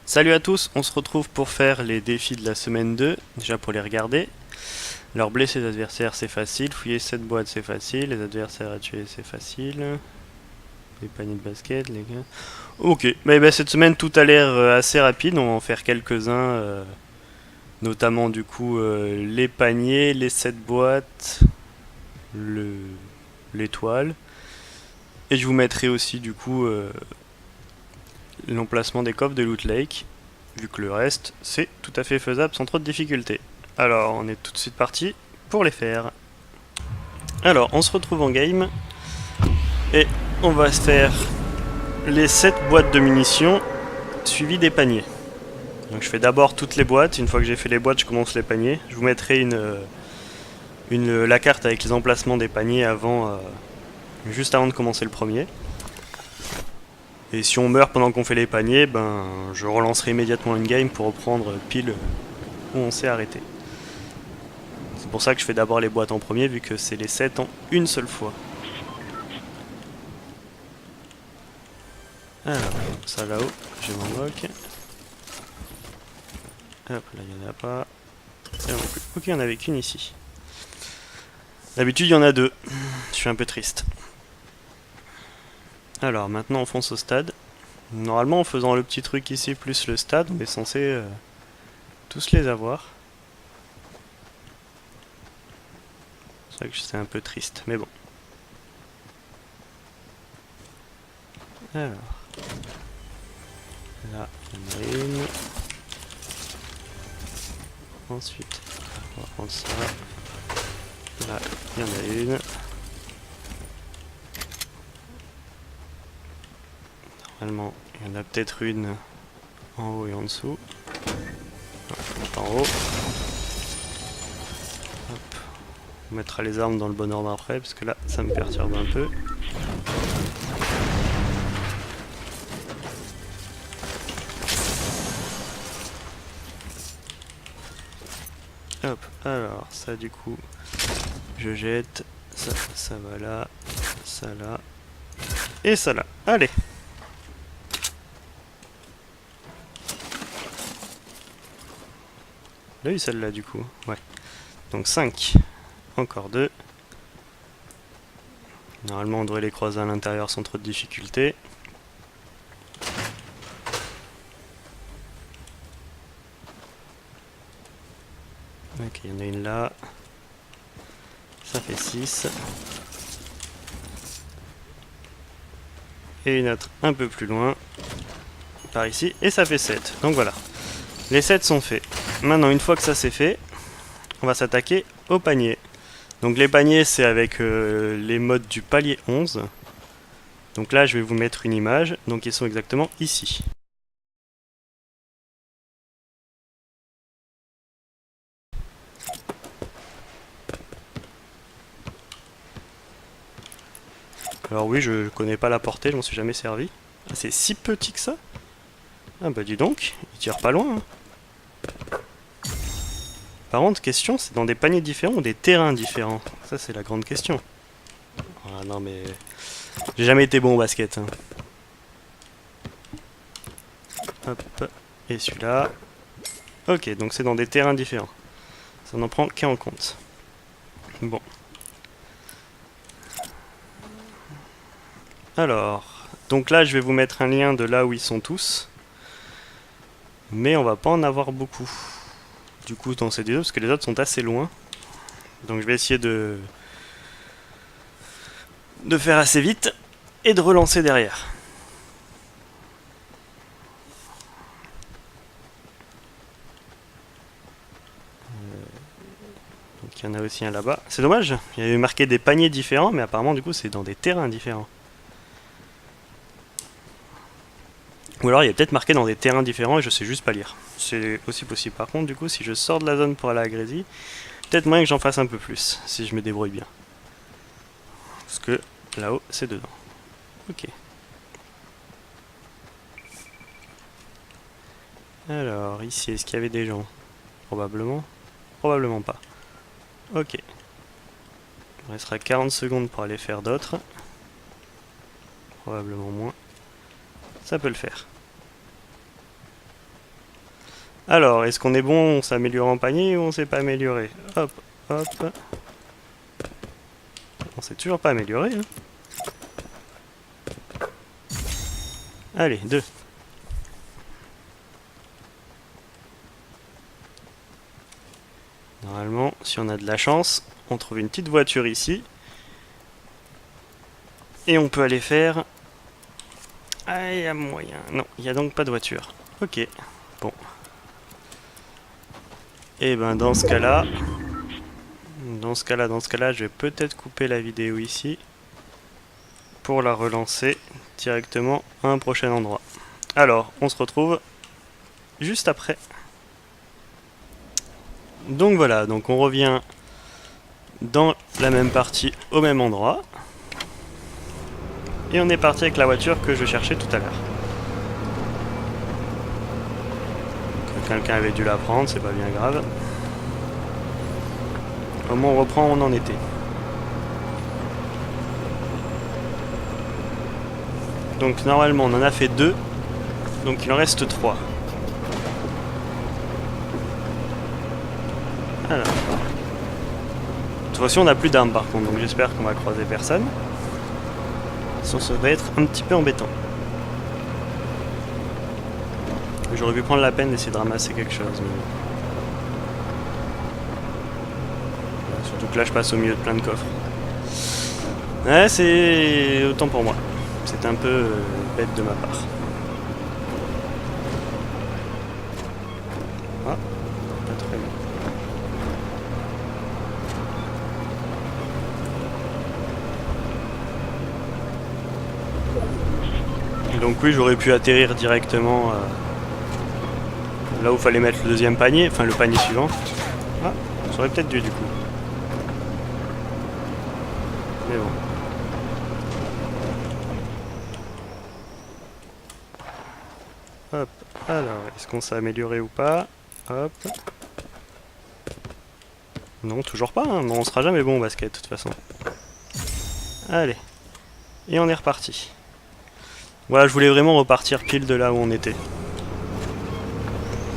Salut à tous, on se retrouve pour faire les défis de la semaine 2, déjà pour les regarder. Alors blesser les adversaires c'est facile, fouiller cette boîte c'est facile, les adversaires à tuer c'est facile. Les paniers de basket, les gars. Ok, mais ben, cette semaine tout a l'air assez rapide, on va en faire quelques-uns, notamment du coup les paniers, les 7 boîtes, le l'étoile. Et je vous mettrai aussi du coup l'emplacement des coffres de Loot Lake, vu que le reste, c'est tout à fait faisable sans trop de difficultés. Alors, on est tout de suite parti pour les faire. Alors, on se retrouve en game, et on va se faire les 7 boîtes de munitions, suivies des paniers. Donc je fais d'abord toutes les boîtes, une fois que j'ai fait les boîtes, je commence les paniers. Je vous mettrai la carte avec les emplacements des paniers juste avant de commencer le premier. Et si on meurt pendant qu'on fait les paniers, ben je relancerai immédiatement une game pour reprendre pile où on s'est arrêté. C'est pour ça que je fais d'abord les boîtes en premier, vu que c'est les 7 en une seule fois. Alors, ça là-haut, je m'en moque. Hop, là il n'y en a pas. Là non plus. Ok, il n'y en avait qu'une ici. D'habitude il y en a deux. Je suis un peu triste. Alors, maintenant on fonce au stade. Normalement, en faisant le petit truc ici plus le stade, on est censé tous les avoir. C'est vrai que c'est un peu triste, mais bon. Alors, là, il y en a une. Ensuite, on va prendre ça. Là, il y en a une. Normalement, il y en a peut-être une en haut et en dessous. En haut. Hop. On mettra les armes dans le bon ordre après, parce que là, ça me perturbe un peu. Hop, alors, ça du coup, je jette. Ça va là. Ça là. Et ça là. Allez! Là, eu celle-là du coup. Ouais. Donc 5. Encore 2. Normalement, on devrait les croiser à l'intérieur sans trop de difficultés. Ok, il y en a une là. Ça fait 6. Et une autre un peu plus loin. Par ici. Et ça fait 7. Donc voilà. Les 7 sont faits. Maintenant, une fois que ça c'est fait, on va s'attaquer au panier. Donc les paniers, c'est avec les modes du palier 11. Donc là, je vais vous mettre une image. Donc ils sont exactement ici. Alors oui, je connais pas la portée, je m'en suis jamais servi. Ah, c'est si petit que ça? Ah bah dis donc, il tire pas loin. Hein. Par contre, question, c'est dans des paniers différents ou des terrains différents? Ça, c'est la grande question. Ah non mais... J'ai jamais été bon au basket. Hein. Hop, et celui-là. Ok, donc c'est dans des terrains différents. Ça n'en prend qu'un en compte. Bon. Alors, donc là, je vais vous mettre un lien de là où ils sont tous. Mais on va pas en avoir beaucoup. Du coup, dans ces deux, parce que les autres sont assez loin. Donc je vais essayer de faire assez vite et de relancer derrière. Donc il y en a aussi un là-bas. C'est dommage, il y avait marqué des paniers différents, mais apparemment du coup c'est dans des terrains différents. Ou alors il y a peut-être marqué dans des terrains différents et je sais juste pas lire. C'est aussi possible. Par contre, du coup, si je sors de la zone pour aller à Grésy, peut-être moyen que j'en fasse un peu plus, si je me débrouille bien. Parce que là-haut, c'est dedans. Ok. Alors, ici, est-ce qu'il y avait des gens? Probablement. Probablement pas. Ok. Il restera 40 secondes pour aller faire d'autres. Probablement moins. Ça peut le faire. Alors, est-ce qu'on est bon, on s'améliore en panier ou on s'est pas amélioré? Hop, hop. On s'est toujours pas amélioré. Hein. Allez, 2. Normalement, si on a de la chance, on trouve une petite voiture ici. Et on peut aller faire... Ah, il y a moyen. Non, il n'y a donc pas de voiture. Ok, bon. Et ben dans ce cas-là... Dans ce cas-là, je vais peut-être couper la vidéo ici. Pour la relancer directement à un prochain endroit. Alors, on se retrouve juste après. Donc voilà, donc on revient dans la même partie au même endroit. Et on est parti avec la voiture que je cherchais tout à l'heure. Quelqu'un avait dû la prendre, c'est pas bien grave. Comment on reprend où on en était. Donc normalement on en a fait 2. Donc il en reste 3. Alors. De toute façon on n'a plus d'armes par contre, donc j'espère qu'on va croiser personne. Sinon ça va être un petit peu embêtant. J'aurais pu prendre la peine d'essayer de ramasser quelque chose. Mais... surtout que là je passe au milieu de plein de coffres. Ouais, c'est autant pour moi. C'est un peu bête de ma part. Ah, pas très bien. Donc oui, j'aurais pu atterrir directement là où fallait mettre le deuxième panier, enfin le panier suivant. Ah, ça aurait peut-être dû du coup. Mais bon. Hop, alors, est-ce qu'on s'est amélioré ou pas? Hop. Non, toujours pas, hein. Bon, on sera jamais bon au basket de toute façon. Allez. Et on est reparti. Voilà, je voulais vraiment repartir pile de là où on était.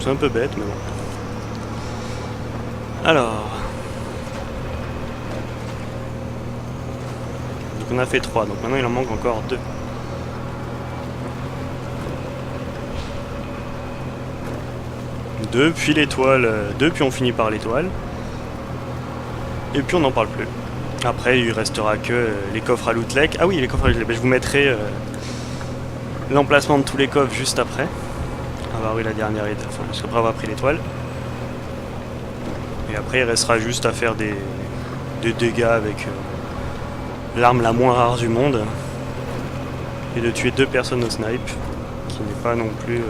C'est un peu bête, mais bon. Alors... donc on a fait 3, donc maintenant il en manque encore 2. Puis l'étoile, 2, puis on finit par l'étoile. Et puis on n'en parle plus. Après, il restera que les coffres à Loot Lake. Ah oui, les coffres à Loot Lake. Je vous mettrai l'emplacement de tous les coffres juste après. Avoir eu la dernière étoile, enfin, juste après avoir pris l'étoile. Et après, il restera juste à faire des dégâts avec l'arme la moins rare du monde. Et de tuer 2 personnes au snipe. Qui n'est pas non plus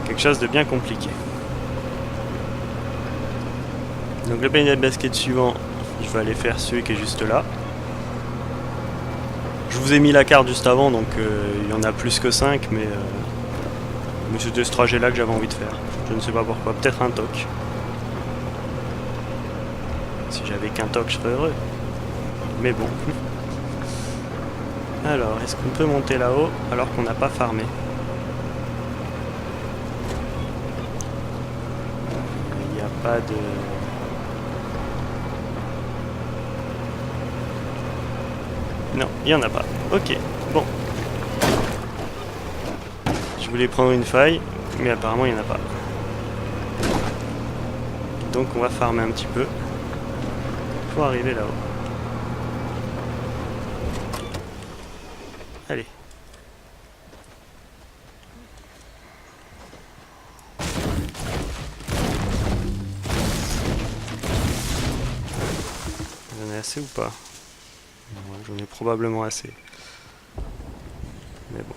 quelque chose de bien compliqué. Donc le panier de basket suivant, je vais aller faire celui qui est juste là. Je vous ai mis la carte juste avant, donc il y en a plus que 5, mais c'était ce trajet là que j'avais envie de faire. Je ne sais pas pourquoi, peut-être un toc. Si j'avais qu'un toc, je serais heureux. Mais bon. Alors, est-ce qu'on peut monter là-haut alors qu'on n'a pas farmé? Il n'y a pas de... non, il n'y en a pas. Ok, bon. Je voulais prendre une faille, mais apparemment il n'y en a pas. Donc on va farmer un petit peu pour arriver là-haut. Allez. J'en ai assez ou pas? Ouais, j'en ai probablement assez. Mais bon.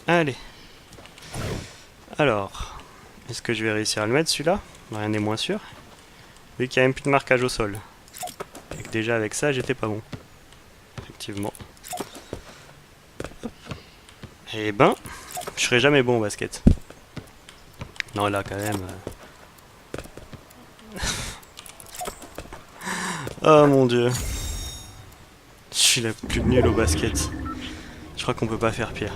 Allez. Alors, est-ce que je vais réussir à le mettre celui-là? Rien n'est moins sûr. Vu qu'il n'y a même plus de marquage au sol. Et que déjà avec ça, j'étais pas bon. Effectivement. Eh ben, je serai jamais bon au basket. Non, là, quand même... Oh mon dieu. Je suis la plus nulle au basket. Je crois qu'on peut pas faire pire.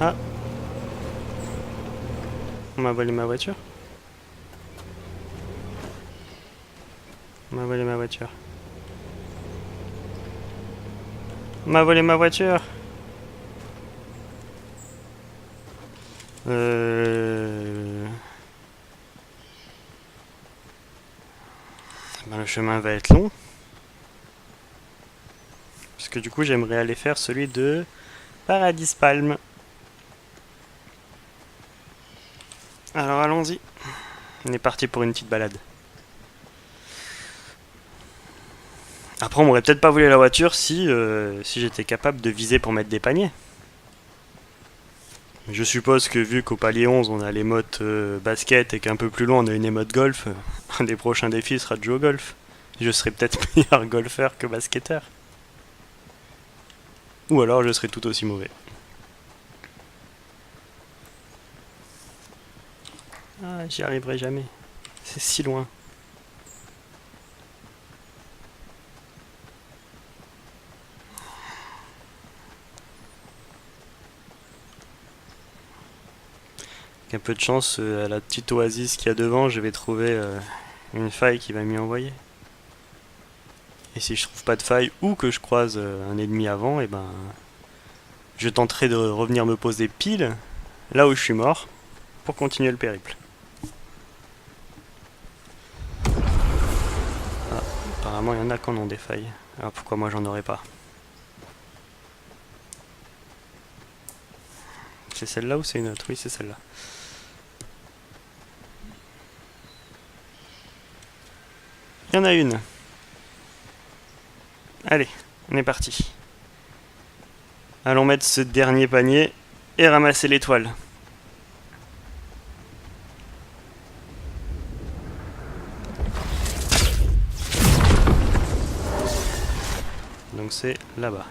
Ah. On m'a volé ma voiture. On m'a volé ma voiture. On m'a volé ma voiture. Ben, le chemin va être long. Parce que du coup, j'aimerais aller faire celui de Paradis Palm. Alors allons-y. On est parti pour une petite balade. Après, on m'aurait peut-être pas volé la voiture si j'étais capable de viser pour mettre des paniers. Je suppose que vu qu'au palier 11 on a l'émote basket et qu'un peu plus loin on a une émote golf, un des prochains défis sera de jouer au golf. Je serai peut-être meilleur golfeur que basketteur. Ou alors je serai tout aussi mauvais. Ah, j'y arriverai jamais. C'est si loin. Avec un peu de chance, à la petite oasis qu'il y a devant, je vais trouver une faille qui va m'y envoyer. Et si je trouve pas de faille ou que je croise un ennemi avant, et ben je tenterai de revenir me poser pile là où je suis mort pour continuer le périple. Ah, apparemment il y en a qui en ont des failles. Alors pourquoi moi j'en aurais pas? C'est celle-là ou c'est une autre? Oui, c'est celle-là. Il y en a une. Allez, on est parti. Allons mettre ce dernier panier et ramasser l'étoile. Donc c'est là-bas.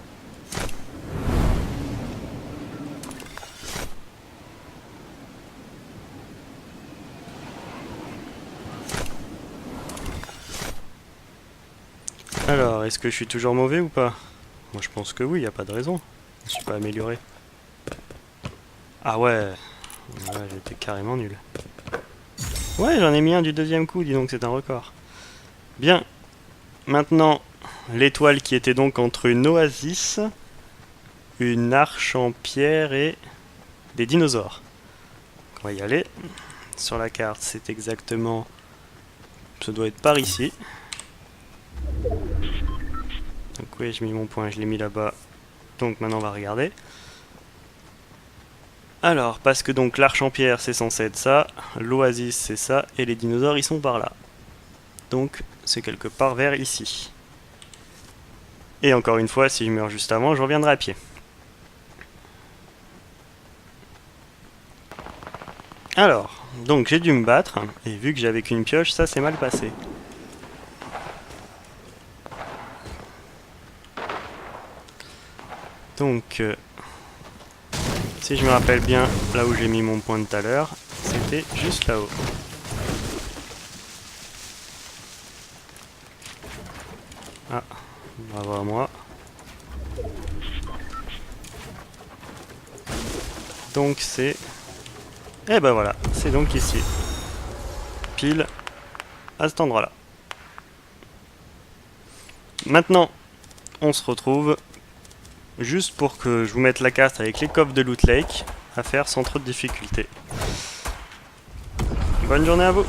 Alors, est-ce que je suis toujours mauvais ou pas? Moi je pense que oui, y a pas de raison. Je suis pas amélioré. Ah ouais, ouais j'étais carrément nul. Ouais, j'en ai mis un du deuxième coup, dis donc c'est un record. Bien, maintenant l'étoile qui était donc entre une oasis, une arche en pierre et des dinosaures. Donc on va y aller. Sur la carte c'est exactement... Ça doit être par ici. Donc oui, j'ai mis mon point, je l'ai mis là-bas. Donc maintenant on va regarder. Alors, parce que donc l'arche en pierre c'est censé être ça, l'oasis c'est ça, et les dinosaures ils sont par là. Donc c'est quelque part vers ici. Et encore une fois, si je meurs juste avant, je reviendrai à pied. Alors, donc j'ai dû me battre, et vu que j'avais qu'une pioche, ça s'est mal passé. Donc, si je me rappelle bien, là où j'ai mis mon point de tout à l'heure, c'était juste là-haut. Ah, bravo à moi. Donc c'est... Eh ben voilà, c'est donc ici. Pile à cet endroit-là. Maintenant, on se retrouve juste pour que je vous mette la carte avec les coffres de Loot Lake à faire sans trop de difficultés. Bonne journée à vous!